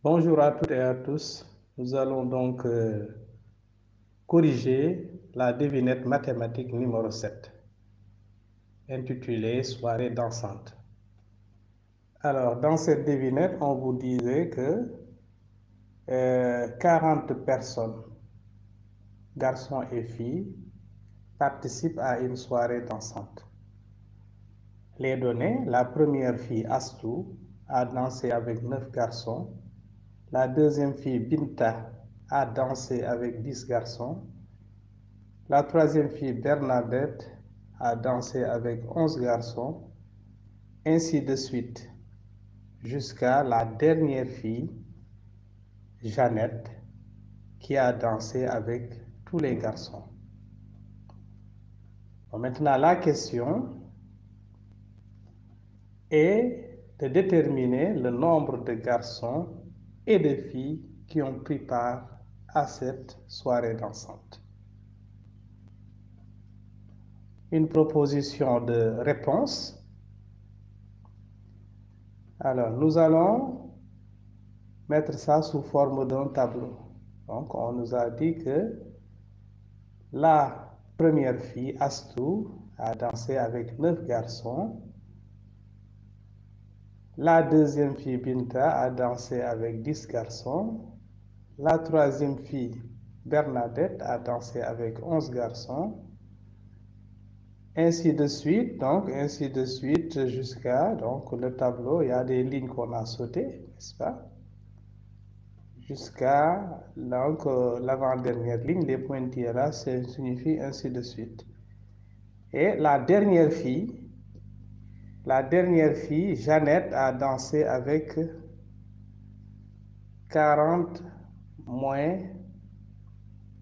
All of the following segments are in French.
Bonjour à toutes et à tous. Nous allons donc corriger la devinette mathématique numéro 7, intitulée Soirée dansante. Alors, dans cette devinette, on vous disait que 40 personnes, garçons et filles, participent à une soirée dansante. Les données, la première fille, Astou, a dansé avec 9 garçons. La deuxième fille, Binta, a dansé avec 10 garçons. La troisième fille, Bernadette, a dansé avec 11 garçons, ainsi de suite, jusqu'à la dernière fille, Jeannette, qui a dansé avec tous les garçons. Bon, maintenant, la question est de déterminer le nombre de garçons et de filles qui ont pris part à cette soirée dansante. Une proposition de réponse. Alors, nous allons mettre ça sous forme d'un tableau. Donc, on nous a dit que la première fille, Astou, a dansé avec 9 garçons. La deuxième fille, Binta, a dansé avec 10 garçons. La troisième fille, Bernadette, a dansé avec 11 garçons. Ainsi de suite, jusqu'à le tableau, il y a des lignes qu'on a sautées, n'est-ce pas? Jusqu'à l'avant-dernière ligne, les pointillés là, ça signifie ainsi de suite. Et la dernière fille, Jeannette, a dansé avec 40 moins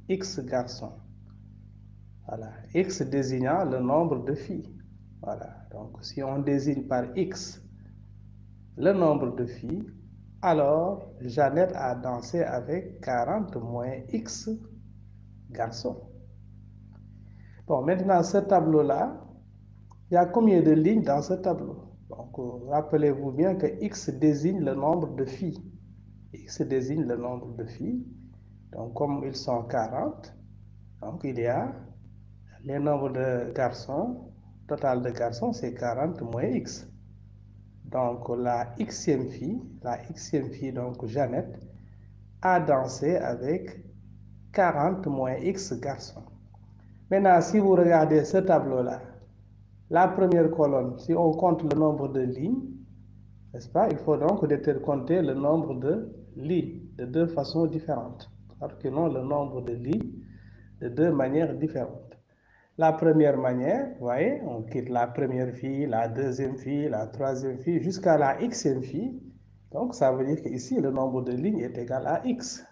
X garçons. Voilà, X désignant le nombre de filles. Voilà, donc si on désigne par X le nombre de filles, alors Jeannette a dansé avec 40 moins X garçons. Bon, maintenant, ce tableau-là, il y a combien de lignes dans ce tableau? Donc, rappelez-vous bien que X désigne le nombre de filles. X désigne le nombre de filles. Donc, comme ils sont 40, donc il y a les nombres de garçons. Total de garçons, c'est 40 moins X. Donc, la xème fille, donc Jeannette, a dansé avec 40 moins X garçons. Maintenant, si vous regardez ce tableau-là, la première colonne, si on compte le nombre de lignes, n'est-ce pas? Il faut donc compter le nombre de lignes de deux façons différentes. Calculons le nombre de lignes de deux manières différentes. La première manière, vous voyez, on quitte la première fille, la deuxième fille, la troisième fille, jusqu'à la xème fille. Donc, ça veut dire qu'ici, le nombre de lignes est égal à x.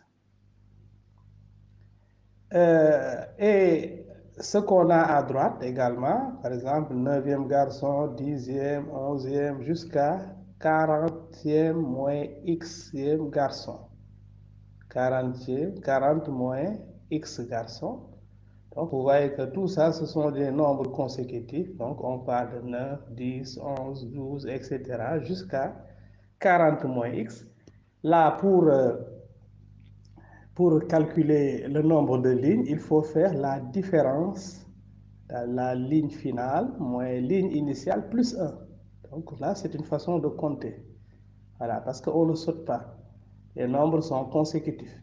Et ce qu'on a à droite également, par exemple, 9e garçon, 10e, 11e, jusqu'à 40e moins xème garçon. 40 moins x garçons. Donc, vous voyez que tout ça, ce sont des nombres consécutifs. Donc, on parle de 9, 10, 11, 12, etc. jusqu'à 40 moins x. Là, pour calculer le nombre de lignes, il faut faire la différence dans la ligne finale moins ligne initiale plus 1. Donc là, c'est une façon de compter. Voilà, parce qu'on ne saute pas. Les nombres sont consécutifs.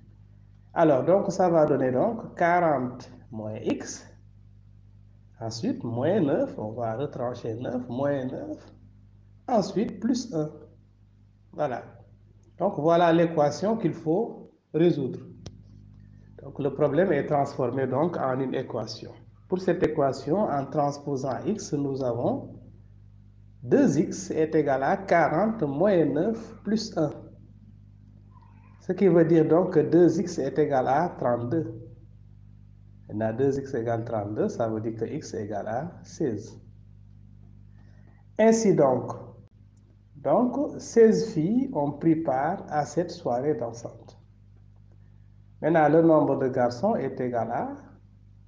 Alors, donc, ça va donner donc 40 moins x. Ensuite, moins 9, on va retrancher 9, moins 9. Ensuite, plus 1. Voilà. Donc, voilà l'équation qu'il faut résoudre. Donc, le problème est transformé donc en une équation. Pour cette équation, en transposant x, nous avons 2x est égal à 40 moins 9 plus 1. Ce qui veut dire donc que 2x est égal à 32. Maintenant, 2x égale 32, ça veut dire que x est égal à 16. Ainsi donc, 16 filles ont pris part à cette soirée dansante. Maintenant, le nombre de garçons est égal à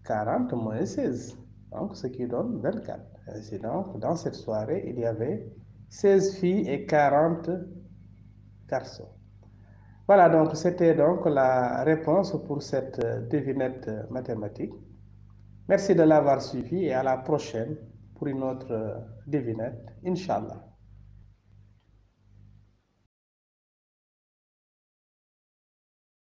40 moins 16, donc ce qui donne 24. Ainsi donc, dans cette soirée, il y avait 16 filles et 40 garçons. Voilà, donc c'était donc la réponse pour cette devinette mathématique. Merci de l'avoir suivi et à la prochaine pour une autre devinette, Inch'Allah.